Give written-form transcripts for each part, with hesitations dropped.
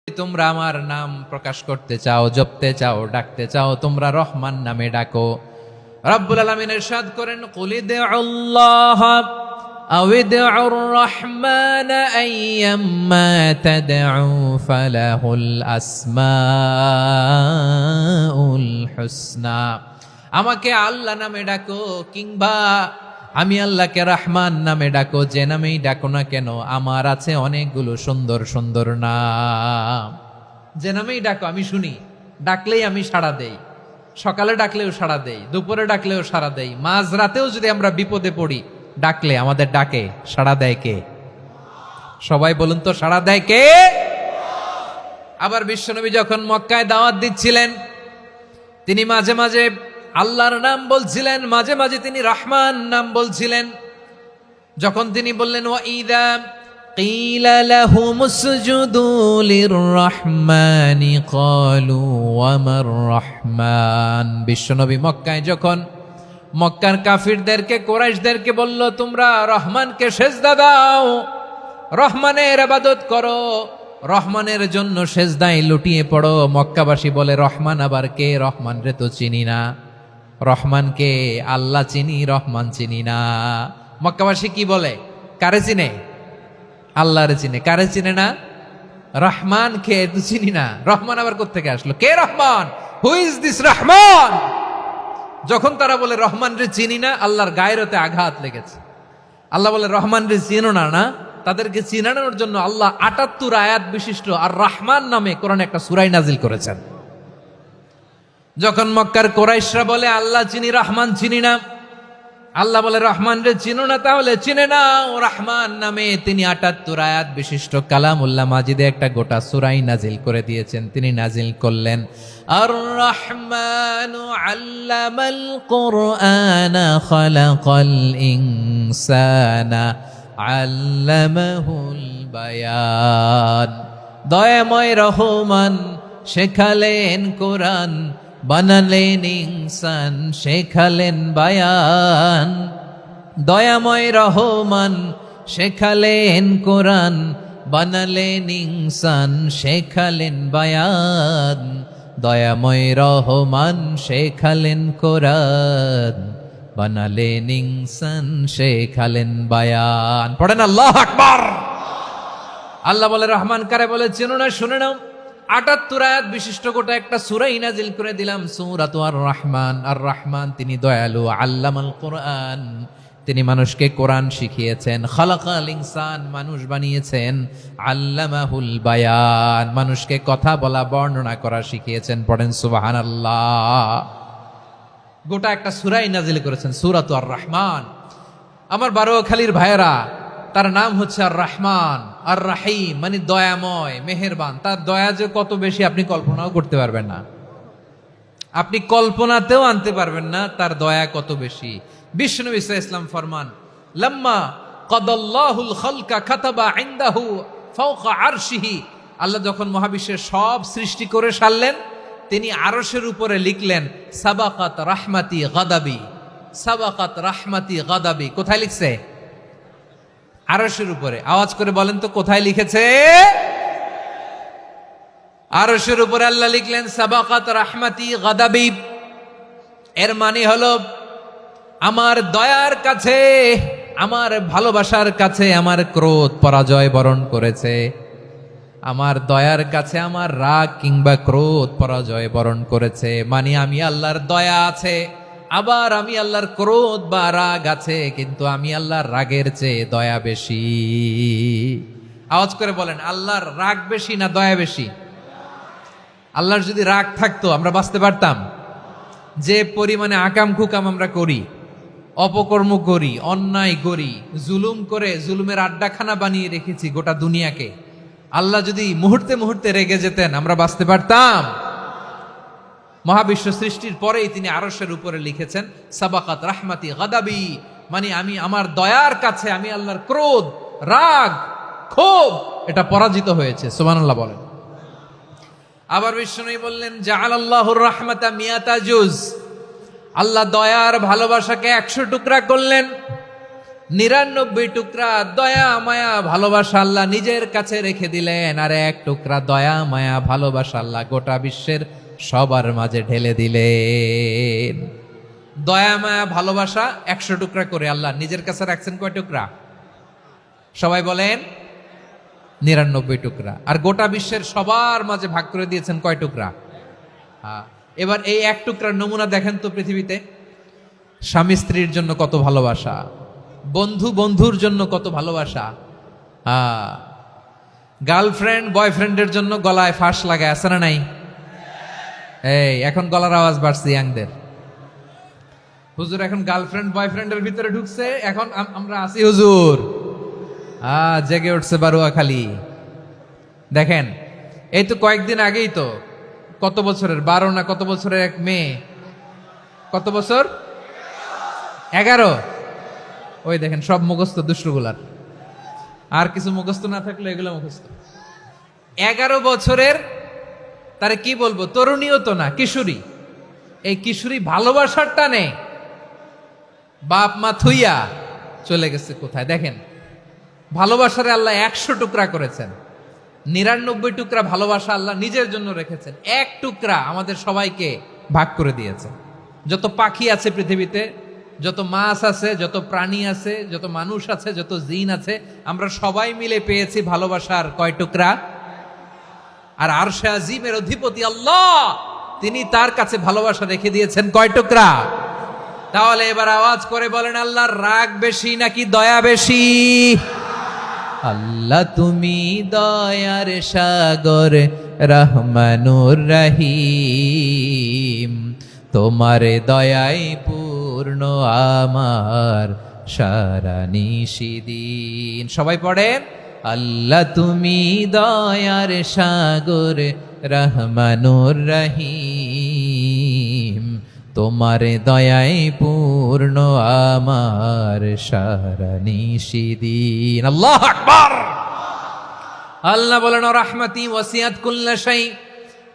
তোমরা আমার নাম প্রকাশ করতে চাও, জপতে চাও, ডাকতে চাও, তোমরা রহমান নামে ডাকো। রব্বুল আলামিন ইরশাদ করেন, কুলিদুল্লাহ আউদিউর রহমান আইয়াম্মা তাদউ ফালাহুল আসমাউল হুসনা। আমাকে আল্লাহ নামে ডাকো, কিংবা আমি আল্লাহকে রহমান নামে ডাকো, যে নামেই ডাকো না কেন আমার আছে অনেকগুলো সুন্দর সুন্দর নাম। যে নামেই ডাকো আমি শুনি, ডাকলেই আমি সাড়া দেই। সকালে ডাকলেও সাড়া দেই, দুপুরে ডাকলেও সাড়া দেই, মাঝ রাতেও যদি আমরা বিপদে পড়ি ডাকলে আমাদের ডাকে সাড়া দেয় কে? সবাই বলুন তো, সাড়া দেয় কে? আবার বিশ্বনবী যখন মক্কায় দাওয়াত দিচ্ছিলেন, তিনি মাঝে মাঝে আল্লাহর নাম বলছিলেন, মাঝে মাঝে তিনি রহমান নাম বলছিলেন। যখন তিনি বললেন ওয়াইদা কিলা লাহুমুসজুদু লিররহমানি ক্বালু ওয়ামার রহমান। বিশ্বনবী মক্কায় যখন মক্কার কাফিরদেরকে, কুরাইশদেরকে বলল তোমরা রহমানকে সেজদা দাও, রহমানের ইবাদত করো, রহমানের জন্য সেজদায় লুটিয়ে পড়ো, মক্কাবাসী বলে রহমান আবার কে? রহমান রে তো চিনি না। রহমানকে আল্লাহ চিনি, রহমান চিনি না। মক্কাবাসী কি বলে? কারে চিনে? আল্লাহরে চিনে। কারে চিনে না? রহমান কে তো চিনি না। রহমান আবার কোত্থেকে আসলো? কে Rahman? Who is this Rahman? যখন তারা বলে রহমান রে চিনি না, আল্লাহর গায়রতে আঘাত লেগেছে। আল্লাহ বলে রহমান রে চিনো না, না তাদেরকে চিনানোর জন্য আল্লাহ ৭৮ আয়াত বিশিষ্ট আর রহমান নামে কোরআনে একটা সূরা নাজিল করেছেন। যখন মক্কার কুরাইশরা বলে আল্লাহ চিনি, রহমান চিনি না, আল্লাহ বলে রহমান রে চিনো না, তাহলে চিনে নাও রহমান নামে তিনি ৭৮ আয়াত বিশিষ্ট কালামুল্লাহ মাজিদে একটা গোটা সূরা নাজিল করে দিয়েছেন। তিনি নাজিল করলেন, আর রহমানু আল্লামাল কুরআনা খালাকাল ইনসানা আল্লামাহুল বায়ান। দয়াময় রহমান শেখালেন কোরআন, বানালেন ইনসান, শেখালেন বায়ান। দয়াময় রহমান শেখালেন কোরআন, বানালেন ইনসান, শেখালেন বায়ান। দয়াময় রহমান শেখালেন কোরআন, বানালেন ইনসান, শেখালেন বায়ান। পড়েন আল্লাহু আকবার। আল্লাহ বলে রহমান কারে বলে চেনো না? শুনে নাও, ৭৮ আয়াত বিশিষ্ট গোটা একটা সূরা নাজিল করে দিলাম, সূরাতু আর রহমান। আর রহমান তিনি দয়ালু, আল্লামাল কোরআন তিনি মানুষকে কোরআন শিখিয়েছেন, খালাকাল ইনসান মানুষ বানিয়েছেন, আল্লামাহুল বায়ান মানুষকে কথা বলা, বর্ণনা করা শিখিয়েছেন। পড়েন সুবহানাল্লাহ। গোটা একটা সূরা নাজিল করেছেন, সূরাতু আর রহমান। আমার বারোখালীর ভাইয়েরা, তার নাম হচ্ছে আর রহমান, আর রাহিম মানে দয়াময়, মেহেরবান। তার দয়া যে কত বেশি আপনি কল্পনাও করতে পারবেন না, আপনি কল্পনাতেও আনতে পারবেন না তার দয়া কত বেশি। বিশ্বনবী সাল্লাল্লাহু আলাইহি ওয়াসাল্লাম ফরমান, লাম্মা কাদাল্লাহুল খালকা কাতাবা ইনদাহু ফাওকা আরশিহি। আল্লাহ যখন মহাবিশ্বের সব সৃষ্টি করে সারলেন, তিনি আরশের উপরে লিখলেন সাবাকাত রাহমাতি গাদাবি। সাবাকাত রাহমাতি গাদাবি কোথায় লিখছে? আরশের উপরে। আওয়াজ করে বলেন তো কোথায় লিখেছে? আরশের উপরে আল্লাহ লিখলেন সাবাকাত রাহমাতি গাদাবি। এর মানে হলো আমার দয়ার কাছে, আমার ভালোবাসার কাছে আমার ক্রোধ পরাজয় বরণ করেছে। আমার দয়ার কাছে আমার রাগ কিংবা ক্রোধ পরাজয় বরণ করেছে। মানে আমি আল্লাহর দয়া আছে, আবার আমি আল্লাহর ক্রোধ বা রাগ আছে, কিন্তু আমি আল্লাহর রাগের চেয়ে দয়া বেশি। আওয়াজ করে বলেন, আল্লাহর রাগ বেশি না দয়া বেশি? আল্লাহর যদি রাগ থাকতো আমরা বাঁচতে পারতাম? যে পরিমাণে আকাম কুকাম আমরা করি, অপকর্ম করি, অন্যায় করি, জুলুম করে জুলুমের আড্ডাখানা বানিয়ে রেখেছি গোটা দুনিয়াকে, আল্লাহ যদি মুহূর্তে মুহূর্তে রেগে যেতেন আমরা বাঁচতে পারতাম? মহাবিশ্ব সৃষ্টির পরেই তিনি আরশের উপরে লিখেছেন সাবাকাত রাহমাতি গাদাবি, মানে আমি আমার দয়ার কাছে আমি আল্লাহর ক্রোধ, রাগ, ক্ষোভ এটা পরাজিত হয়েছে। সুবহানাল্লাহ বলেন। আবার বিষ্ণু বললেন জাআলাল্লাহুর রাহমাতা মিয়াতা জুজ। আল্লাহ দয়ার ভালোবাসাকে ১০০ টুকরা করলেন। 99 টুকরা দয়া মায়া ভালোবাসা আল্লাহ নিজের কাছে রেখে দিলেন, আর 1 টুকরা দয়া মায়া ভালোবাসা আল্লাহ গোটা বিশ্বের সবার মাঝে ঢেলে দিলেন। দয়া মায়া ভালোবাসা 100 টুকরা করে আল্লাহ নিজের কাছে রাখছেন কয় টুকরা? সবাই বলেন 99 টুকরা। আর গোটা বিশ্বের সবার মাঝে ভাগ করে দিয়েছেন কয় টুকরা? এবার এই 1 টুকরার নমুনা দেখেন তো পৃথিবীতে। স্বামী স্ত্রীর জন্য কত ভালোবাসা, বন্ধু বন্ধুর জন্য কত ভালোবাসা, গার্লফ্রেন্ড বয়ফ্রেন্ডের জন্য গলায় ফাঁস লাগায়, আছে না নাই? এই এখন গলার আওয়াজ বাড়ছে ইয়াংদের। হুজুর এখন গার্লফ্রেন্ড বয়ফ্রেন্ডের ভিতরে ঢুকছে, এখন আমরা আছি হুজুর। জেগে উঠছে বারুয়া খালি। দেখেন এই তো কয়েকদিন আগেই তো, কত বছরের 12 না কত বছরের এক মেয়ে, কত বছর? 11। ওই দেখেন সব মুখস্থ দুষ্টগুলার, আর কিছু মুখস্থ না থাকলে এগুলো মুখস্থ। 11 বছরের, তারে কি বলবো, তরুণীও তো না, কিশোরী। এই কিশোরী ভালোবাসার টানে বাপ মা থুইয়া চলে গেছে কোথায়? দেখেন ভালোবাসারে আল্লাহ 100 টুকরা করেছেন, 99 টুকরা ভালোবাসা আল্লাহ নিজের জন্য রেখেছেন, 1 টুকরা আমাদের সবাইকে ভাগ করে দিয়েছেন। যত পাখি আছে পৃথিবীতে, যত মাছ আছে, যত প্রাণী আছে, যত মানুষ আছে, যত জিন আছে, আমরা সবাই মিলে পেয়েছি ভালোবাসার কয় টুকরা? আর আরশে আজিমের অধিপতি আল্লাহ, তিনি তার কাছে ভালোবাসা রেখে দিয়েছেন কয় টুকরা? তাহলে এবার আওয়াজ করে বলেন, আল্লাহর রাগ বেশি নাকি দয়া বেশি? আল্লাহ তুমি দয়ার সাগর রহমানুর রহিম, তোমার দয়াই পূর্ণ আমার সারা নিশিদিন। সবাই পড়েন, আল্লাহ তুমি দয়ার সাগর রহমানুর রহিম, তোমার দয়াই পূর্ণ আমার সারা নিশিদিন। আল্লাহু আকবার। আল্লাহ বলেন, রাহমাতি ওয়াসিআত কুল্লা শাই,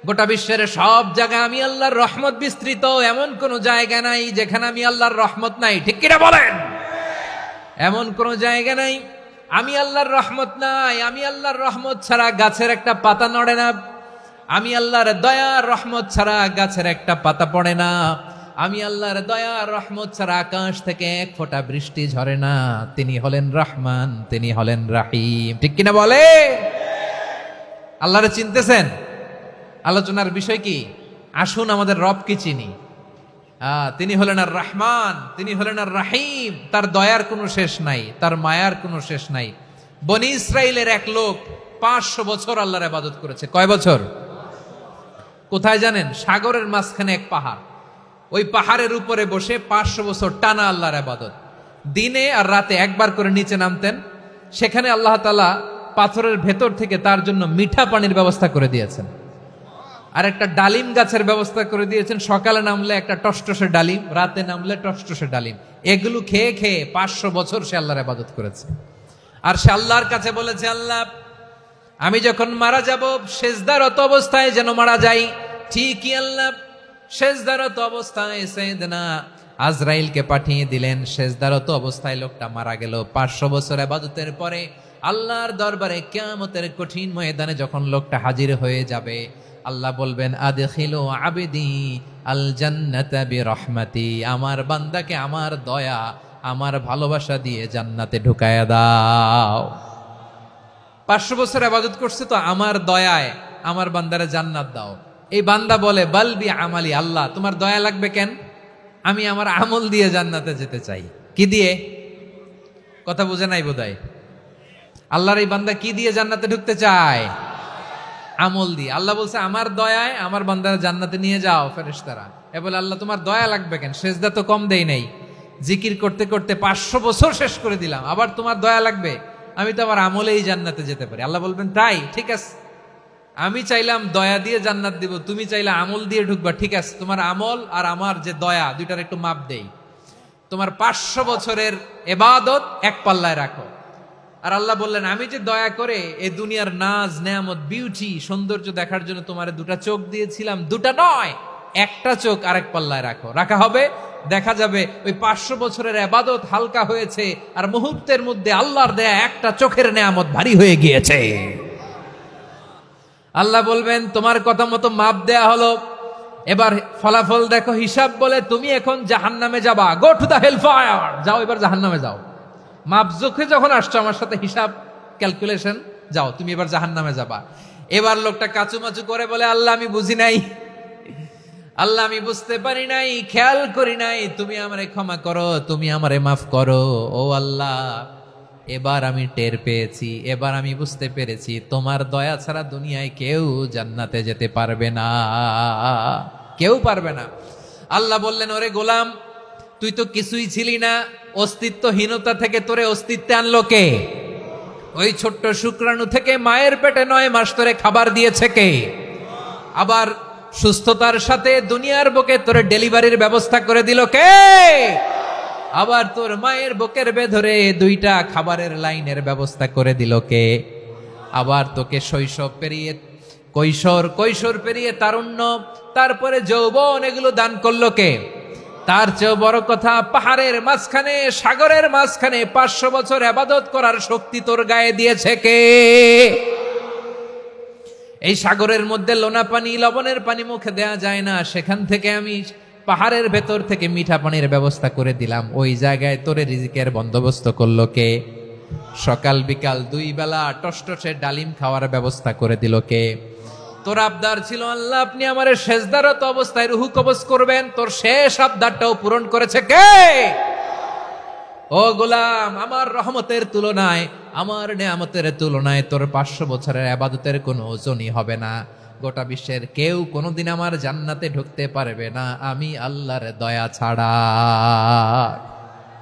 গোটা বিশ্বের সব জায়গায় আমি আল্লাহর রহমত বিস্তৃত, এমন কোন জায়গা নাই যেখানে আমি আল্লাহর রহমত নাই। ঠিক কিনা বলেন? এমন কোন জায়গা নাই আমি আল্লাহর রহমত নাই। আমি আল্লাহর রহমত ছাড়া গাছের একটা পাতা নড়ে না, আমি আল্লাহর দয়ার রহমত ছাড়া গাছের একটা পাতা পড়ে না, আমি আল্লাহর দয়ার রহমত ছাড়া আকাশ থেকে 1 ফোঁটা বৃষ্টি ঝরে না। তিনি হলেন রহমান, তিনি হলেন রাহিম। ঠিক কিনা বলে? আল্লাহরে চিনতেছেন? আলোচনার বিষয় কি? আসুন আমাদের রব কি চিনি। তিনি হলেন আর রহমান, তিনি হলেন আর রাহিম। তার দয়ার কোনো শেষ নাই, তার মায়ার কোনো শেষ নাই। বনি ইসরাইলের এক লোক 500 বছর আল্লাহর ইবাদত করেছে। কয় বছর? কোথায় জানেন? সাগরের মাঝখানে এক পাহাড়, ওই পাহাড়ের উপরে বসে 500 বছর টানা আল্লাহর ইবাদত। দিনে আর রাতে একবার করে নিচে নামতেন। সেখানে আল্লাহ তাআলা পাথরের ভেতর থেকে তার জন্য মিঠা পানির ব্যবস্থা করে দিয়েছেন, আর একটা ডালিম গাছের ব্যবস্থা করে দিয়েছেন। সকালে নামলে একটা টসটসে ডালিম, রাতে নামলে টসটসে ডালিম। এগুলো খেয়ে খেয়ে 500 বছর সে আল্লাহর ইবাদত করেছে। আর সে আল্লাহর কাছে বলেছে, আল্লাহ আমি যখন মারা যাব সেজদারত অবস্থায় যেন মারা যাই। ঠিকই আল্লাহ সেজদারত অবস্থায় সাইয়েদনা আজরাইলকে পাঠিয়ে দিলেন। সেজদারত অবস্থায় লোকটা মারা গেল। 500 বছর ইবাদতের পরে আল্লাহর দরবারে কিয়ামতের কঠিন ময়দানে যখন লোকটা হাজির হয়ে যাবে, আল্লাহ বলবেন, আদখিলু আবদি আল জান্নাতা বিরহমাতি, আমার বান্দাকে আমার দয়া আমার ভালোবাসা দিয়ে জান্নাতে ঢুকায়া দাও। 500 বছর ইবাদত করছে তো আমার দয়ায় আমার বান্দারে জান্নাত দাও। এই বান্দা বলে, বালবি আমালি, আল্লাহ তোমার দয়া লাগবে কেন? আমি আমার আমল দিয়ে জান্নাতে যেতে চাই। কি দিয়ে? কথা বুঝে নাই বোধহয়। আল্লাহর এই বান্দা কি দিয়ে জান্নাতে ঢুকতে চায়? আমল দিয়ে। আল্লাহ বলছে, আমার দয়ায় আমার বান্দারা জান্নাতে নিয়ে যাও ফেরেশতারা। এ বলে, আল্লাহ তোমার দয়া লাগবে কেন? সেজদা তো কম দেই নাই, জিকির করতে করতে 500 বছর শেষ করে দিলাম, আবার তোমার দয়া লাগবে? আমি তো আমার আমলেই জান্নাতে যেতে পারি। আল্লাহ বলবেন, তাই ঠিক আছে, আমি চাইলাম দয়া দিয়ে জান্নাত দিব, তুমি চাইলে আমল দিয়ে ঢুকবা। ঠিক আছে, তোমার আমল আর আমার যে দয়া, দুইটার একটু মাপ দেই। তোমার 500 বছরের ইবাদত এক পাল্লায় রাখো। আর আল্লাহ বললেন, আমি যে দয়া করে এই দুনিয়ার নাজ নেয়ামত বিউটি সৌন্দর্য দেখার জন্য তোমার 2টা চোখ দিয়েছিলাম, 2টা নয় একটা চোখ আরেক পাল্লায় রাখা হবে, দেখা যাবে ওই 500 বছরের ইবাদত হালকা হয়েছে আর মুহূর্তের মধ্যে আল্লাহর দেয়া একটা চোখের নেয়ামত ভারী হয়ে গিয়েছে। আল্লাহ বলবেন তোমার কথা মতো মাপ দেয়া হলো, এবার ফলাফল দেখো, হিসাব বলে তুমি এখন জাহান্নামে যাবা, go to the hell fire, যাও এবার জাহান্নামে যাও। মাপ চোখে যখন আসছো আমার সাথে হিসাব ক্যালকুলেশন, যাও তুমি এবার জাহান্নামে যাবা। এবার লোকটা কাচুমাচু করে বলে আল্লাহ আমি বুঝি নাই, আল্লাহ আমি বুঝতে পারি নাই, খেয়াল করি নাই, তুমি আমারে ক্ষমা করো, তুমি আমারে মাফ করো। ও আল্লাহ, এবার আমি টের পেয়েছি, এবার আমি বুঝতে পেরেছি তোমার দয়া ছাড়া দুনিয়ায় কেউ জান্নাতে যেতে পারবে না, কেউ পারবে না। আল্লাহ বললেন ওরে গোলাম, তুই তো কিছুই ছিলি না, অস্তিত্বহীনতা থেকে তোরে অস্তিত্বে আনলো কে? ওই ছোট্ট শুক্রাণু থেকে মায়ের পেটে 9 মাস ধরে খাবার দিয়েছে কে? আবার সুস্থতার সাথে দুনিয়ার বুকে তোরে ডেলিভারির ব্যবস্থা করে দিল কে? আবার তোর মায়ের বুকের ভেতরে 2টা খাবারের লাইনের ব্যবস্থা করে দিল কে? আবার তোকে শৈশব পেরিয়ে কৈশোর পেরিয়ে তারুণ্য, তারপরে যৌবন, এগুলো দান করলো কে? তার চেয়েও বড় কথা, পাহাড়ের মাঝখানে, সাগরের মাঝখানে 500 বছর ইবাদত করার শক্তি তোর গায়ে দিয়েছে কে? এই সাগরের মধ্যে লোনা পানি, লবণের পানি মুখে দেয়া যায় না, সেখান থেকে আমি পাহাড়ের ভেতর থেকে মিঠা পানির ব্যবস্থা করে দিলাম। ওই জায়গায় তোরে রিজিকের বন্দোবস্ত করলো কে? সকাল বিকাল 2 বেলা টসটসে ডালিম খাওয়ার ব্যবস্থা করে দিল কে? তোর আবদার ছিল আল্লাহ আপনি আমারে সেজদারত অবস্থায় রুহু কবজ করবেন, তোর শেষ আবদারটাও পূরণ করেছে কে? ও গোলাম, আমার রহমতের তুলনায়, আমার নেয়ামতের তুলনায় তোর 500 বছরের ইবাদতের কোনো ওজনই হবে না। গোটা বিশ্বের কেউ কোনোদিন আমার জান্নাতে ঢুকতে পারবে না আমি আল্লাহর দয়া ছাড়া।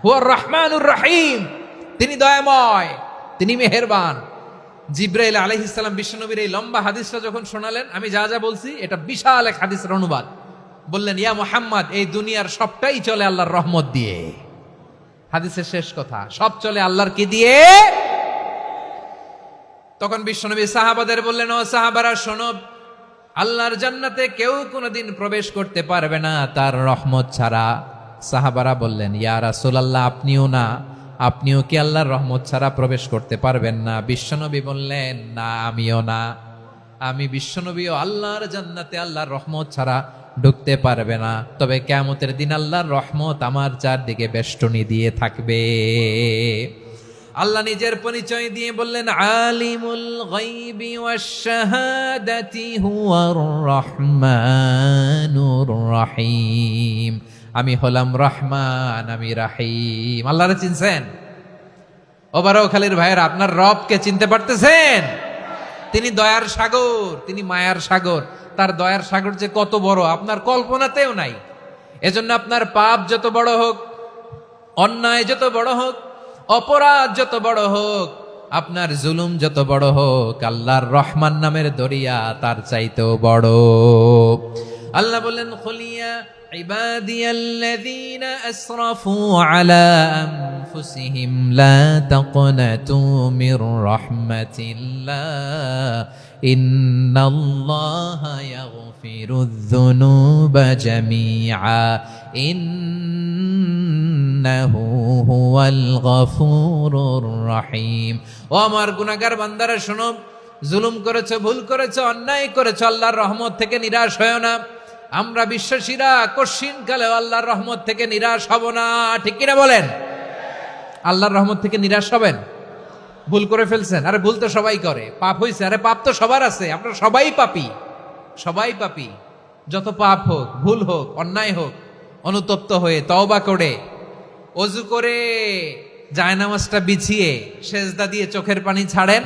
হুয়ার রহমানুর রহিম, তিনি দয়াময়, তিনি মেহেরবান। জিব্রাইল আলাইহিস সালাম বিশ্বনবীর এই লম্বা হাদিসটা যখন শোনালেন, আমি যা যা বলছি এটা বিশাল এক হাদিসের অনুবাদ। বললেন ইয়া মুহাম্মদ, এই দুনিয়ার সবটাই চলে আল্লাহর রহমত দিয়ে। হাদিসের শেষ কথা, সব চলে আল্লাহর কি দিয়ে? তখন বিশ্বনবী সাহাবাদের বললেন, ও সাহাবারা শোনো, আল্লাহর জান্নাতে কেউ কোনোদিন প্রবেশ করতে পারবে না তার রহমত ছাড়া। সাহাবারা বললেন ইয়া রাসূলুল্লাহ, আপনিও না, আপনিও কি আল্লাহর রহমত ছাড়া প্রবেশ করতে পারবেন না? বিশ্বনবী বললেন না, আমিও না, আমি বিশ্বনবীও আল্লাহর জান্নাতে আল্লাহর রহমত ছাড়া ঢুকতে পারবে না। তবে কিয়ামতের দিন আল্লাহর রহমত আমার চারদিকে বেষ্টনী দিয়ে থাকবে। আল্লাহ নিজের পরিচয় দিয়ে বললেন আলিমুল গায়বি ওয়াশ শাহাদাতি হুয়ার রহমানুর রহিম, আমি হলাম রহমান, আমি রাহিম। আল্লাহরে চিনছেন? ওবারও খালির ভাইয়ের, আপনার রবকে চিনতে পারতেছেন? তিনি দয়ার সাগর, তিনি মায়ার সাগর। তার দয়ার সাগর যে কত বড় আপনার কল্পনাতেও নাই। এজন্য আপনার পাপ যত বড় হোক, অন্যায় যত বড় হোক, অপরাধ যত বড় হোক, আপনার জুলুম যত বড় হোক, আল্লাহর রহমান নামের দরিয়া তার চাইতেও বড়। আল্লাহ বললেন খুলিয়া ইবাদিয়াল্লাযীনা আসরাফু আলা আনফুসিহিম লা তাকনাতু মির রাহমাতিল্লাহ ইন্নাল্লাহা ইয়াগফিরুয যুনুবা জামিআ ইন্নাহু হুয়াল গফুরুর রহিম। ও আমার গুনাহগার বান্দারা শোনো, জুলুম করেছো, ভুল করেছো, অন্যায় করেছো, আল্লাহর রহমত থেকে নিরাশ হয়ো না। আমরা বিশ্বাসীরা কশিনকালে আল্লাহর রহমত থেকে নিরাশ হব না, ঠিক কিনা বলেন? আল্লাহর রহমত থেকে নিরাশ হবেন? ভুল করে ফেলছেন, আরে ভুল তো সবাই করে। পাপ হয়েছে, আরে পাপ তো সবার আছে, আমরা সবাই পাপী, সবাই পাপী। যত পাপ হোক, ভুল হোক, অন্যায় হোক, অনুতপ্ত হয়ে তওবা করে, ওযু করে, জায়নামাজটা বিছিয়ে সেজদা দিয়ে চোখের পানি ছাড়েন।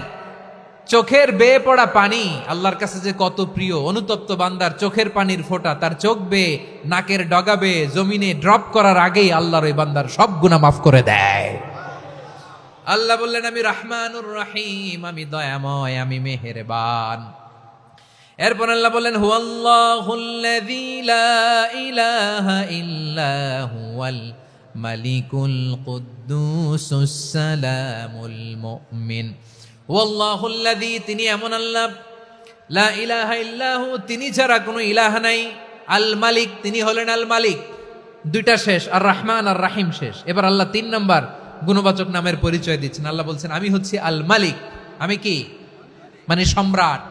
চোখের বেয়ে পড়া পানি আল্লাহর কাছে যে কত প্রিয়। অনুতপ্ত বান্দার চোখের পানির ফোঁটা তার চোখ বেয়ে, নাকের ডগা বেয়ে জমিনে ড্রপ করার আগেই আল্লাহর ওই বান্দার সব গুনাহ মাফ করে দেয়। আল্লাহ বললেন আমি রহমানুর রহিম, আমি দয়াময়, আমি মেহেরবান। এরপর আল্লাহ বললেন হুয়াল্লাহুল্লাযী লা ইলাহা ইল্লা হুয়াল মালিকুল কুদ্দুসুস সালামুল মুমিন। ওয়াল্লাহুল্লাযী, তিনি এমন আল্লাহ, লা ইলাহা ইল্লাহু, তিনি ছাড়া কোনো ইলাহ নাই, আল মালিক, তিনি হলেন আল মালিক। দুইটা শেষ, আর রহমান আর রাহিম শেষ। এবার আল্লাহ 3 নম্বর গুণবাচক নামের পরিচয় দিচ্ছেন। আল্লাহ বলছেন আমি হচ্ছি আল মালিক। আমি কি? মানে সম্রাট।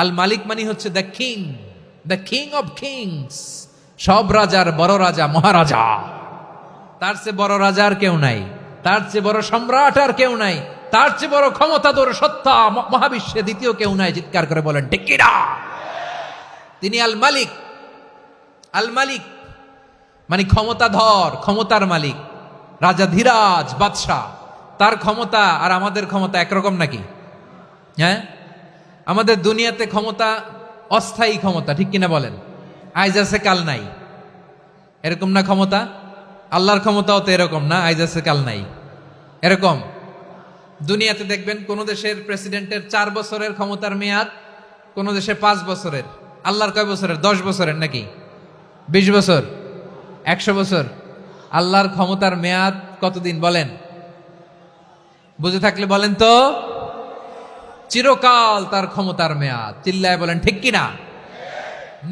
আল মালিক মানে হচ্ছে দ্য কিং অফ কিংস, সব রাজার বড় রাজা, মহারাজা। তার চেয়ে বড় রাজা আর কেউ নাই, তার চেয়ে বড় সম্রাট আর কেউ নাই, তার চেয়ে বড় ক্ষমতাধর সত্তা মহাবিশ্বে দ্বিতীয় কেউ নাই। চিৎকার করে বলেন ঠিক কি না? তিনি আল মালিক। আল মালিক মানে ক্ষমতাধর, ক্ষমতার মালিক, রাজা ধীরাজ বাদশাহ। তার ক্ষমতা আর আমাদের ক্ষমতা একরকম নাকি? হ্যাঁ, আমাদের দুনিয়াতে ক্ষমতা অস্থায়ী ক্ষমতা, ঠিক কিনা বলেন? আইজ আছে কাল নাই, এরকম না ক্ষমতা? আল্লাহর ক্ষমতাও তো এরকম না, আইজ আছে কাল নাই এরকম। দুনিয়াতে দেখবেন কোন দেশের প্রেসিডেন্টের 4 বছরের ক্ষমতার মেয়াদ, কোন দেশে 5 বছরের। আল্লাহর কয় বছরের? 10 বছরের নাকি 20 বছর, 100 বছর? আল্লাহর ক্ষমতার মেয়াদ কতদিন বলেন? বুঝে থাকলে বলেন তো। চিরকাল তার ক্ষমতার মেয়াদ। চিল্লায় বলেন ঠিক কিনা?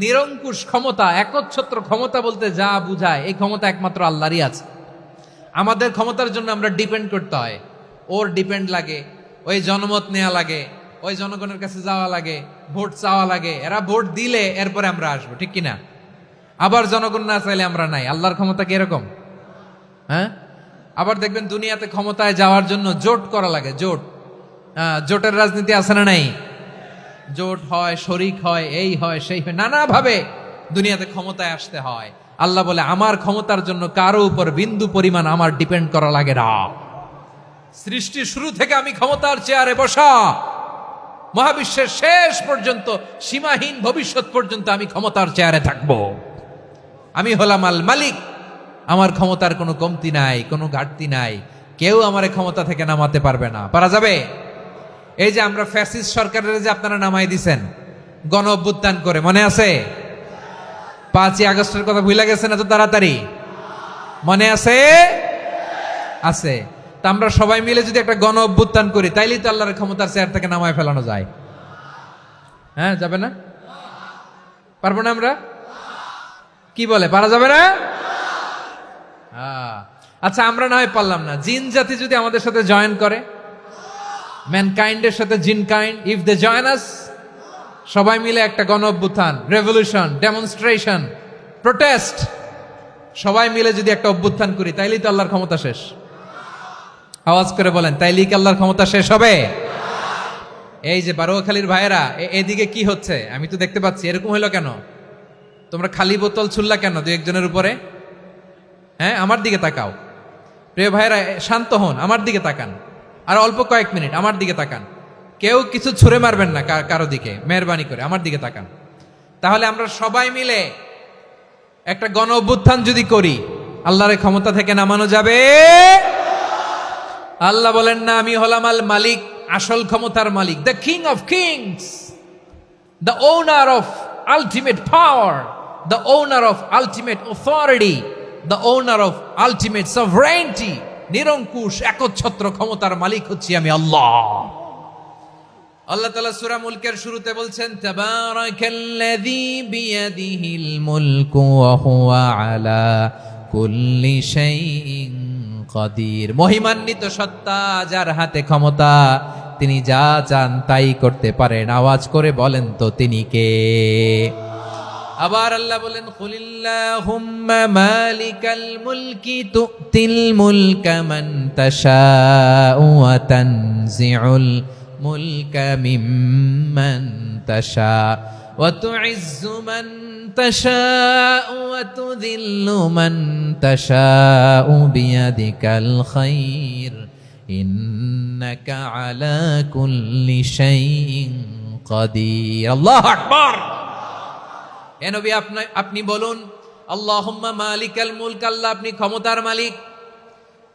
নিরঙ্কুশ ক্ষমতা, একচ্ছত্র ক্ষমতা বলতে যা বুঝায়, এই ক্ষমতা একমাত্র আল্লাহরই আছে। আমাদের ক্ষমতার জন্য আমরা ডিপেন্ড করতে হয়, ওর ডিপেন্ড লাগে, ওই জনমত নেওয়া লাগে, ওই জনগণের কাছে যাওয়া লাগে, ভোট চাওয়া লাগে, এরা ভোট দিলে এরপরে আমরা আসবো, ঠিক কিনা? আবার জনগণ না চাইলে আমরা নাই। আল্লাহর ক্ষমতা কি এরকম? হ্যাঁ। আবার দেখবেন দুনিয়াতে ক্ষমতায় যাওয়ার জন্য জোট করা লাগে, জোটের রাজনীতি আছে না নাই? জোট হয়, শরিক হয়, এই হয় সেই হয়, নানাভাবে দুনিয়াতে ক্ষমতায় আসতে হয়। আল্লাহ বলে আমার ক্ষমতার জন্য কারো উপর বিন্দু পরিমাণ আমার ডিপেন্ড করা লাগে না। সৃষ্টির শুরু থেকে আমি ক্ষমতার চেয়ারে বসা, মহাবিশ্বের শেষ পর্যন্ত, সীমাহীন ভবিষ্যৎ পর্যন্ত আমি ক্ষমতার চেয়ারে থাকবো। আমি হলাম আল মালিক। আমার ক্ষমতার কোনো কমতি নাই, কোনো ঘাটতি নাই। কেউ আমার ক্ষমতা থেকে নামাতে পারবে না। পারা যাবে? এই যে আমরা ফ্যাসিস্ট সরকারের যে আপনারা নামাই দিছেন গণ অভ্যুত্থান করে, মনে আছে? 5ই আগস্টের কথা ভুলে গেছেন এত তাড়াতাড়ি? মনে আছে? আছে। তা আমরা সবাই মিলে যদি একটা গণ অভ্যুত্থান করি, তাইলেই তো আল্লাহর ক্ষমতার চেয়ার থেকে নামায় ফেলানো যায়। হ্যাঁ, যাবে না? পারবো না আমরা? কি বলে, পারা যাবে না? আচ্ছা, আমরা না হয় পারলাম না, জিন জাতি যদি আমাদের সাথে জয়েন করে, ম্যানকাইন্ডের সাথে জিনকাইন্ড, ইফ দে জয়েন আস, সবাই মিলে একটা গণ অভ্যুত্থান, রেভলিউশন, ডেমনস্ট্রেশন, প্রোটেস্ট, সবাই মিলে যদি একটা অভ্যুত্থান করি, তাইলেই তো আল্লাহর ক্ষমতা শেষ। আওয়াজ করে বলেন, তাইলেই কি আল্লাহর ক্ষমতা শেষ হবে? এই যে বারোয়াখালীর ভাইয়েরা, এদিকে কি হচ্ছে আমি তো দেখতে পাচ্ছি, এরকম হলো কেন? তোমরা খালি বোতল ছুড়লা কেন 2-1 জনের উপরে? হ্যাঁ, আমার দিকে তাকাও। প্রিয় ভাইয়েরা, শান্ত হন, আমার দিকে তাকান, আর অল্প কয়েক মিনিট আমার দিকে তাকান। কেউ কিছু ছুঁড়ে মারবেন না কারো দিকে, মেহরবানি করে আমার দিকে তাকান। তাহলে আমরা সবাই মিলে একটা গণ অভ্যুত্থান যদি করি, আল্লাহর ক্ষমতা থেকে নামানো যাবে? আল্লাহ বলেন না, আমি হলাম আল মালিক, আসল ক্ষমতার মালিক, the king of kings, the owner of ultimate power, the owner of ultimate authority, the owner of ultimate sovereignty. নিরঙ্কুশ একচ্ছত্র ক্ষমতার মালিক হচ্ছি আমি আল্লাহ। আল্লাহ তাআলা সূরা মুলকের শুরুতে বলছেন, তাবারাকাল্লাযী বিয়াদিহিল মুলকু ওয়া হুয়া আলা কুল্লি শাইইন কাদির। মহিমান্বিত সত্তা, যার হাতে ক্ষমতা, তিনি যা চান তাই করতে পারেন। আওয়াজ করে বলেন তো তিনি কে? আবার আল্লাহ বলেন, কুলিল্লাহুম্মা মালিকাল মুলকি তুতিল মুলকা মান তাশাউ ওয়া তানজিউল মুলকা মিম্মান তাশা ওয়া তুইজ্জু মান তাশাউ ওয়া তুযিল্লু মান তাশাউ বিয়াদিকাল খায়র ইন্নাকা আলা কুল্লি শাইইন কাদির। আল্লাহু আকবার। এ নবী, আপনি বলুন, আল্লাহুম্মা মালিকাল মুলক, আল্লাহ আপনি ক্ষমতার মালিক।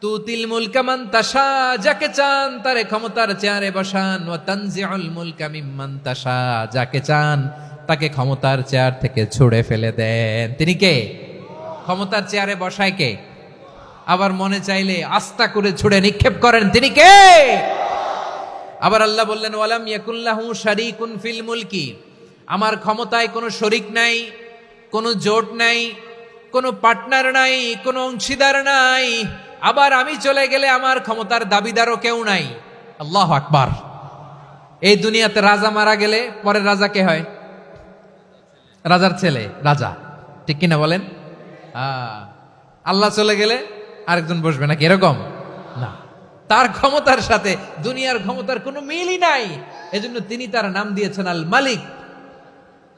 তুতিল মুলকা মান তাশা, যাকে চান তারে ক্ষমতার চেয়ারে বসান। ওয়া তানজিউল মুলকা মিম্মান তাশা, যাকে চান তাকে ক্ষমতার চেয়ার থেকে ছুঁড়ে ফেলে দেন। তিনি কে? ক্ষমতার চেয়ারে বসায় কে? আবার মনে চাইলে আস্থা করে ছুঁড়ে নিক্ষেপ করেন, তিনি কে? আবার আল্লাহ বললেন, ওয়ালাম ইয়াকুল্লাহু শারীকুন ফিল মুলকি, আমার ক্ষমতায় কোনো শরিক নাই, কোনো জোট নাই, কোনো পার্টনার নাই, কোনো অংশীদার নাই। আবার আমি চলে গেলে আমার ক্ষমতার দাবিদারও কেউ নাই। আল্লাহু আকবার। এই দুনিয়াতে রাজা মারা গেলে পরের রাজা কে হয়? রাজার ছেলে রাজা, ঠিক কিনা বলেন? আল্লাহ চলে গেলে আরেকজন বসবে নাকি এরকম না। তার ক্ষমতার সাথে দুনিয়ার ক্ষমতার কোনো মিলই নাই। এজন্য তিনি তার নাম দিয়েছেন Al Malik.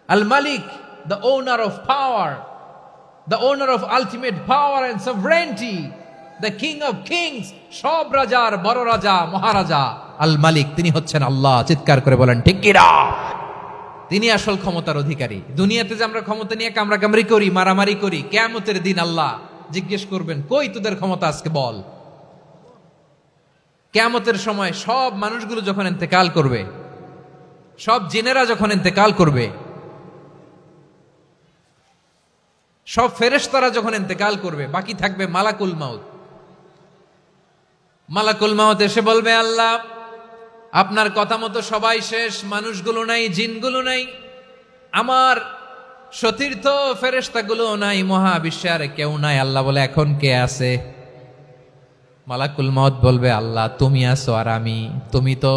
Al Malik, the owner of power, the owner of ultimate power and sovereignty, the king of kings, সব রাজার বড় রাজা, মহারাজা আল মালিক। তিনি হচ্ছেন আল্লাহ। চিৎকার করে বলেন ঠিক কিনা? তিনি আসল ক্ষমতার অধিকারী। দুনিয়াতে যে আমরা ক্ষমতা নিয়ে কামড়াকামড়ি করি, মারামারি করি, কিয়ামতের দিন আল্লাহ জিজ্ঞেস করবেন, কই তোদের ক্ষমতা আজকে বল। কিয়ামতের সময় সব মানুষগুলো যখন ইন্তেকাল করবে, সব জিনেরা যখন ইন্তেকাল করবে, সব ফেরেশতারা যখন ইন্তেকাল করবে, বাকি থাকবে মালাকুল মাউত। মালাকুল মাউত এসে বলবে, আল্লাহ আপনার কথা মতো সবাই শেষ, মানুষগুলো নাই, জিনগুলো নাই, আমার সতীর্থ ফেরেশতাগুলো নাই, মহাবিশ্বে আর কেউ নাই। আল্লাহ বলে, এখন কে আছে? মালাকুল মাউত বলবে, আল্লাহ তুমি আছো আর আমি। তুমি তো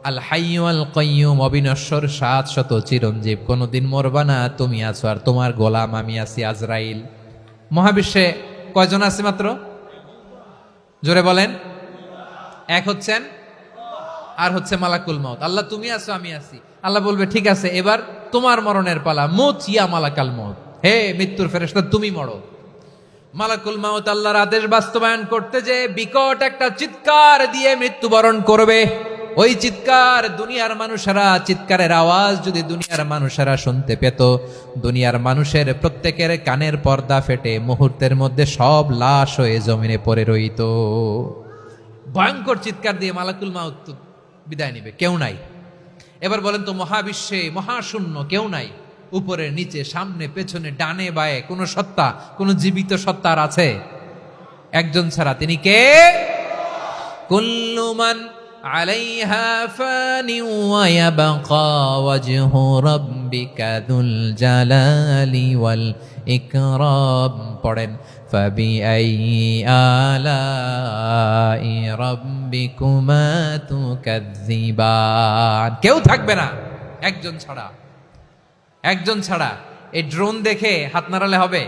আল হাইয়্যু আল কাইয়্যুম, অবিনশ্বর, শাশ্বত, চিরঞ্জীব, কোনোদিন মরবা না, তুমি আছো আর তোমার গোলাম আমি আছি আজরাইল। মহাবিশ্বে কয়জন আছে মাত্র? জোরে বলেন। এক হচ্ছেন আর হচ্ছে মালাকুল মাউত। আল্লাহ তুমি আছো আমি আছি। আল্লাহ বলবে, ঠিক আছে, এবার তোমার মরণের পালা। মুত ইয়া মালাকাল মাউত, হে মৃত্যুর ফেরেশতা তুমি মরো। মালাকুল মাউত আল্লাহর আদেশ বাস্তবায়ন করতে যে বিকট একটা চিৎকার দিয়ে মৃত্যুবরণ করবে। ওই চিৎকার দুনিয়ার মানুষেরা, চিৎকারের আওয়াজ যদি দুনিয়ার মানুষেরা শুনতে পেত, দুনিয়ার মানুষের প্রত্যেকের কানের পর্দা ফেটে মুহূর্তের মধ্যে সব লাশ হয়ে জমিনে পড়ে রইত। ভয়ঙ্কর চিৎকার দিয়ে মালাকুল মাউত বিদায় নিবে, কেউ নাই। এবার বলেন তো, মহাবিশ্বে মহাশূন্য, কেউ নাই, উপরে নিচে, সামনে পেছনে, ডানে বায়ে কোন সত্তা, কোন জীবিত সত্তার আছে? একজন ছাড়া। তিনি কে? কুল্লু মান আলাইহা ফানি ওয়া ইয়াবকা ওয়াজহু রাব্বিকা যুল জালালি ওয়াল ইকরাম। পড়েন, ফাবিআইয়ি আলাই রাব্বিকুমা তুকাযযিবান। কেউ থাকবে না একজন ছাড়া। একজন ছাড়া। এই ড্রোন দেখে হাত নাড়ালে হবে?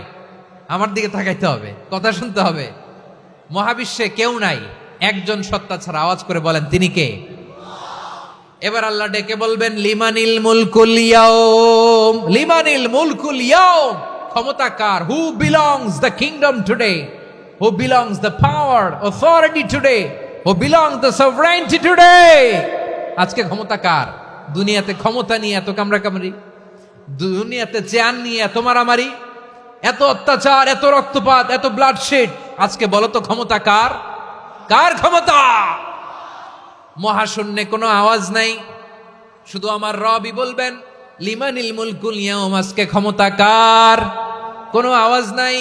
আমার দিকে তাকাইতে হবে, কথা শুনতে হবে। মহাবিশ্বে কেউ নাই, একজন সত্তা ছাড়া। আওয়াজ করে বলেন, তিনি কে? এবার আল্লাহ ডেকে বলবেন, লিমানিল মুলকুল ইয়াউম, লিমানিল মুলকুল ইয়াউম। ক্ষমতা কার? Who belongs the kingdom today, who belongs the power authority today, who belongs the sovereignty today. আজকে ক্ষমতা কার? দুনিয়াতে ক্ষমতা নিয়ে এত কামড়াকামড়ি, দুনিয়াতে চেয়ার নিয়ে এত মারামারি, এত অত্যাচার, এত রক্তপাত, এত ব্লাডশেড। আজকে বলো তো ক্ষমতা কার? কার ক্ষমতা? মহাশূন্যে কোনো আওয়াজ নাই, শুধু আমার রবই বলবেন, লিমানিল মুলকুল ইয়াউম। আজকে ক্ষমতা কার? কোনো আওয়াজ নাই,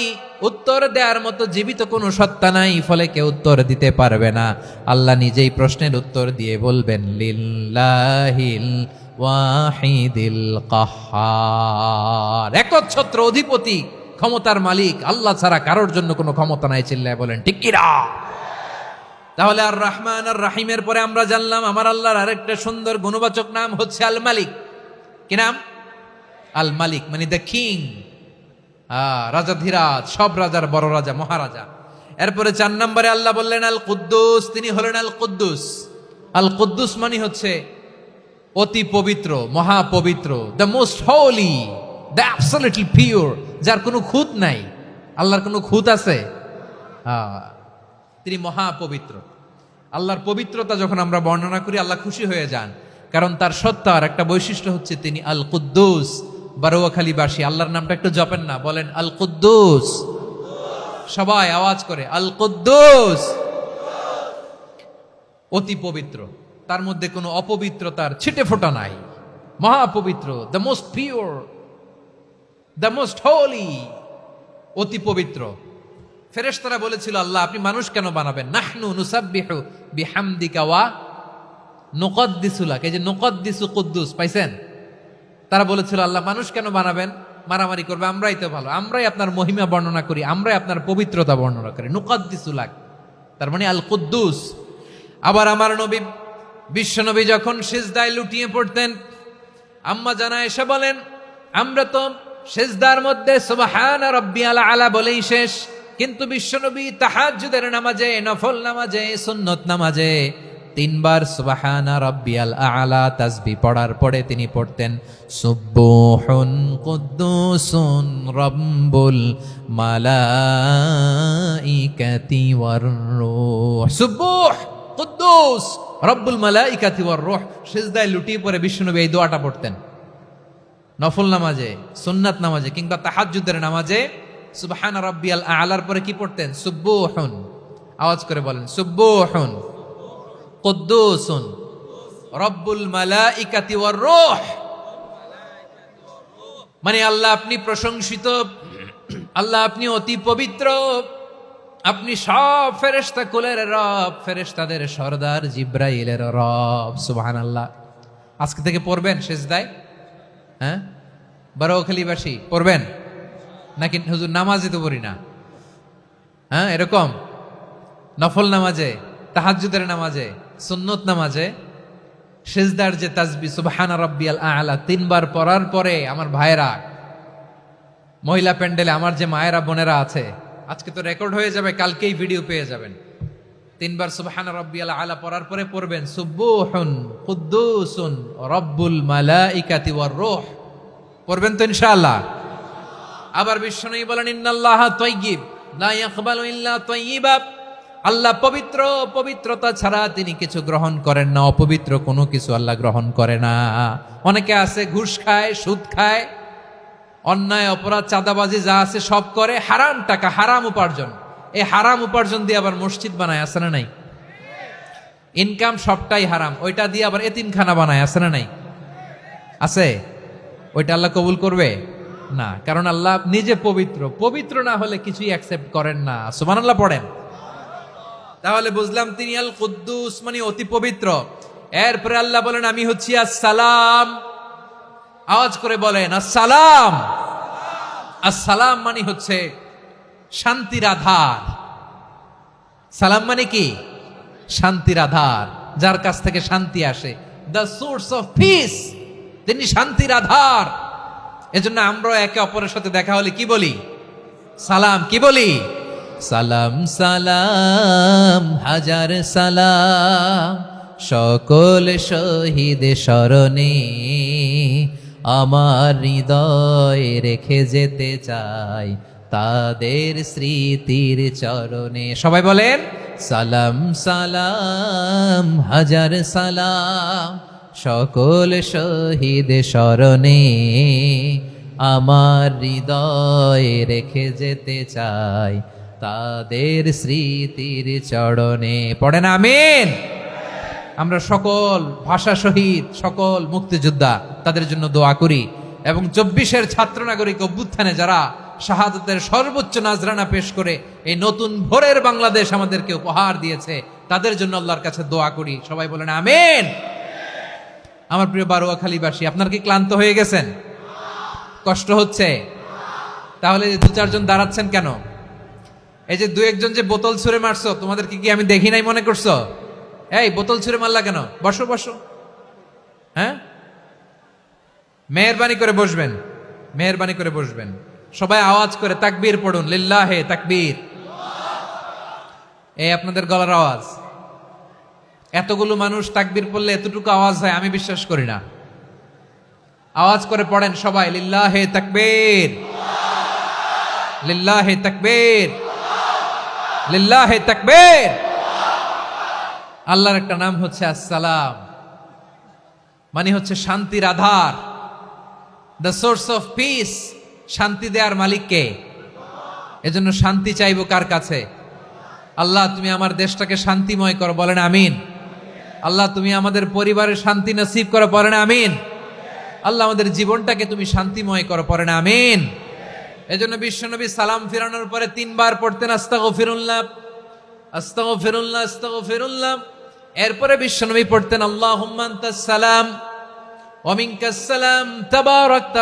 উত্তর দেওয়ার মতো জীবিত কোনো সত্তা নাই, ফলে কেউ উত্তর দিতে পারবে না। আল্লাহ নিজেই প্রশ্নের উত্তর দিয়ে বলবেন, লিল্লাহিল ওয়াহিদিল কাহ্হার। একচ্ছত্র অধিপতি, ক্ষমতার মালিক আল্লাহ ছাড়া কারোর জন্য কোনো ক্ষমতা নাই। চিল্লায় বলেন ঠিক কিনা? তাহলে আর রহমান আর রাহিমের পরে আমরা জানলাম আমার আল্লাহর আরেকটা সুন্দর গুণবাচক নাম হচ্ছে আল মালিক। কি নাম? আল মালিক, মানে দ্য কিং, রাজাধিরাজ, সব রাজার বড় রাজা, মহারাজা। এরপরে 4 নম্বরে আল্লাহ বললেন আল কুদ্দুস, তিনি হলেন আল কুদ্দুস। আল কুদ্দুস মানে হচ্ছে অতি পবিত্র, মহাপবিত্র, the most holy, the absolutely pure, যার কোনো খুঁত নাই। আল্লাহর কোনো খুঁত আছে? তিনি মহাপবিত্র। আল্লাহর পবিত্রতা যখন আমরা বর্ণনা করি, আল্লাহ খুশি হয়ে যান, কারণ তার সত্তার একটা বৈশিষ্ট্য হচ্ছে তিনি আল কুদ্দুস। বারোয়াখালীবাসী আল্লাহর নামটা একটু জপেন না, বলেন আল কুদ্দুস। সবাই আওয়াজ করে আল কুদ্দুস। অতি পবিত্র, তার মধ্যে কোনো অপবিত্রতার ছিটে ফোঁটা নাই। মহাপবিত্র, the most pure, the most holy, অতি পবিত্র। ফেরেশতারা বলেছিল, আল্লাহ আপনি মানুষ কেন বানাবেন? নাহনু নুসাব্বিহু বিহামদিকা ওয়া নুকদ্দিসু লাক। এই যে নুকদ্দিসু কুদ্দুস পাইছেন? তারা বলেছিল, আল্লাহ মানুষ কেন বানাবেন? মারামারি করবে, আমরাই তো ভালো, আমরাই আপনার মহিমা বর্ণনা করি, আমরাই আপনার পবিত্রতা বর্ণনা করি। নুকাদ্দিসুলাক, তার মানে আল কুদ্দুস। আবার আমার নবী বিশ্বনবী যখন সিজদায় লুটিয়ে পড়তেন, আম্মা জানা এসে বলেন, আমরা তো সিজদার মধ্যে সুবহান রাব্বিয়াল আলা বলেই শেষ, কিন্তু বিশ্বনবী তাহাজ্জুদের নামাজে, নফল নামাজে, সুন্নত নামাজে 3 বার সুবহানা রাব্বিয়াল আলা তাসবিহ পড়ার পরে তিনি পড়তেন সুবহুন কুদ্দুসুন রাব্বুল মালাইকাতি ওয়ার রূহ। সুবহ কুদ্দুস রব্বুল মালাইকাতি ওয়ার রূহ। সিজদায় লুটিয়ে পড়ে বিশ্বনবী এই দোয়াটা পড়তেন নফল নামাজে, সুন্নাত নামাজে কিংবা তাহাজ্জুদের নামাজে। সুবহান রাব্বিয়াল আলার পরে কি পড়তেন? সুবহুন। আওয়াজ করে বলেন সুবহুন কুদ্দুসুন রব্বুল মালাইকাতি ওয়ার রূহ। মানে আল্লাহ আপনি প্রশংসিত, আল্লাহ আপনি অতি পবিত্র, আপনি সব ফেরেশতা কুলের রব, ফেরেশতাদের সরদার জিব্রাইলের রব। সুবহানাল্লাহ। আজকে থেকে পড়বেন সিজদায়? হ্যাঁ, বারোখালীবাসী পড়বেন নাকি? হুজুর নামাজে তো পড়ি না। হ্যাঁ, এরকম নফল নামাজে, তাহাজ্জুদের নামাজে, সুন্নত নামাজে সিজদার যে তাসবিহ সুবহান রাব্বিয়াল আলা 3 বার পড়ার পরে আমার ভাইরা, মহিলা প্যান্ডেলে আমার যে মায়েরা বোনেরা আছে, আজকে তো রেকর্ড হয়ে যাবে, কালকেই ভিডিও পেয়ে যাবেন। 3 বার সুবহান রাব্বিয়াল আলা পড়ার পরে পড়বেন সুবহুন কুদ্দুসুন রব্বুল মালাইকাতি ওয়ার রূহ। পড়বেন তো ইনশাআল্লাহ? আবার বিশ্বনবী বলেন ইন্নাল্লাহা তাইয়্যিব লা ইয়াকবালু ইল্লা তাইয়্যিবা। আল্লাহ পবিত্র, পবিত্রতা ছাড়া তিনি কিছু গ্রহণ করেন না, অপবিত্র কোনো কিছু আল্লাহ গ্রহণ করে না। অনেকে আছে ঘুষ খায়, সুদ খায়, অন্যায় অপরাধ চাঁদাবাজি যা আছে সব করে, হারাম টাকা, হারাম উপার্জন। এই হারাম উপার্জন দিয়ে আবার মসজিদ বানায়, আছে না নাই? ইনকাম সবটাই হারাম, ওইটা দিয়ে আবার এতিমখানা বানায়, আছে না নাই? আছে। ওইটা আল্লাহ কবুল করবে না, কারণ আল্লাহ নিজে পবিত্র। পবিত্র না হলে কিছুই অ্যাকসেপ্ট করেন না। সুবহানাল্লাহ পড়েন। তাহলে বুঝলাম তিনি আল কুদ্দুস মানে অতি পবিত্র। এরপরে আল্লাহ বলেন আমি হচ্ছি আসসালাম। আওয়াজ করে বলেন আসসালাম। আসসালাম মানে হচ্ছে শান্তির আধার। সালাম মানে কি? শান্তির আধার, যার কাছ থেকে শান্তি আসে। দ্য সোর্স অফ পিস, তিনি শান্তির আধার। এজন্য আমরা একে অপরের সাথে দেখা হলে কি বলি? সালাম। কি বলি? সালাম সালাম হাজার সালাম, সকল শহীদ স্মরণে আমার হৃদয় রেখে যেতে চাই তাদের স্মৃতির চরণে। সবাই বলেন সালাম সালাম হাজার সালাম, সকল শহীদ স্মরণে আমার হৃদয় রেখে যেতে চাই তাদের স্মৃতির চরণে। পড়েন আমিন। আমরা সকল ভাষা শহীদ, সকল মুক্তিযোদ্ধা, তাদের জন্য দোয়া করি। এবং 24-এর ছাত্র নাগরিক অভ্যুত্থানে যারা শাহাদাতের সর্বোচ্চ নাজরানা পেশ করে এই নতুন ভোরের বাংলাদেশ আমাদেরকে উপহার দিয়েছে, তাদের জন্য আল্লাহর কাছে দোয়া করি। সবাই বলেন আমিন। আমার প্রিয় বারোয়াখালীবাসী, আপনার কি ক্লান্ত হয়ে গেছেন? কষ্ট হচ্ছে? তাহলে 2-4 জন দাঁড়াচ্ছেন কেন? এই যে 2-1 জন যে বোতল ছুঁড়ে মারছো, তোমাদেরকে কি আমি দেখি নাই মনে করছো? এই বোতল ছুঁড়ে মারলা কেন? বসো বসো। হ্যাঁ, মেহেরবানি করে বসবেন, মেহেরবানি করে বসবেন। সবাই আওয়াজ করে তাকবীর পড়ুন, লিল্লাহে তাকবীর। এই আপনাদের গলার আওয়াজ। এতগুলো মানুষ তাকবীর পড়লে এতটুকু আওয়াজ হয় আমি বিশ্বাস করি না। আওয়াজ করে পড়েন সবাই, লিল্লাহে তাকবীর, লিল্লাহে তাকবীর, লিল্লাহে তাকবীর। আল্লাহর একটা নাম হচ্ছে আসসালাম, মানে হচ্ছে শান্তির আধার, দ্য সোর্স অফ পিস। শান্তি দেওয়ার মালিক কে? এজন্য শান্তি চাইবো কার কাছে? আল্লাহ তুমি আমার দেশটাকে শান্তিময় করো, বলেন আমিন। আল্লাহ তুমি আমাদের পরিবারের শান্তি নসিব করো, বলেন আমিন। আল্লাহ আমাদের জীবনটাকে তুমি শান্তিময় করো, পড়েন আমিন। এজন্য বিশ্বনবী সালাম ফিরানোর পরে 3 বার পড়তেন আস্তাগফিরুল্লাহ, আস্তাগফিরুল্লাহ, আস্তাগফিরুল্লাহ। এরপরে বিশ্বনবী পড়তেন আল্লাহুম্মা আনতাস সালাম ওয়া মিনকাস সালাম তাবারাকতা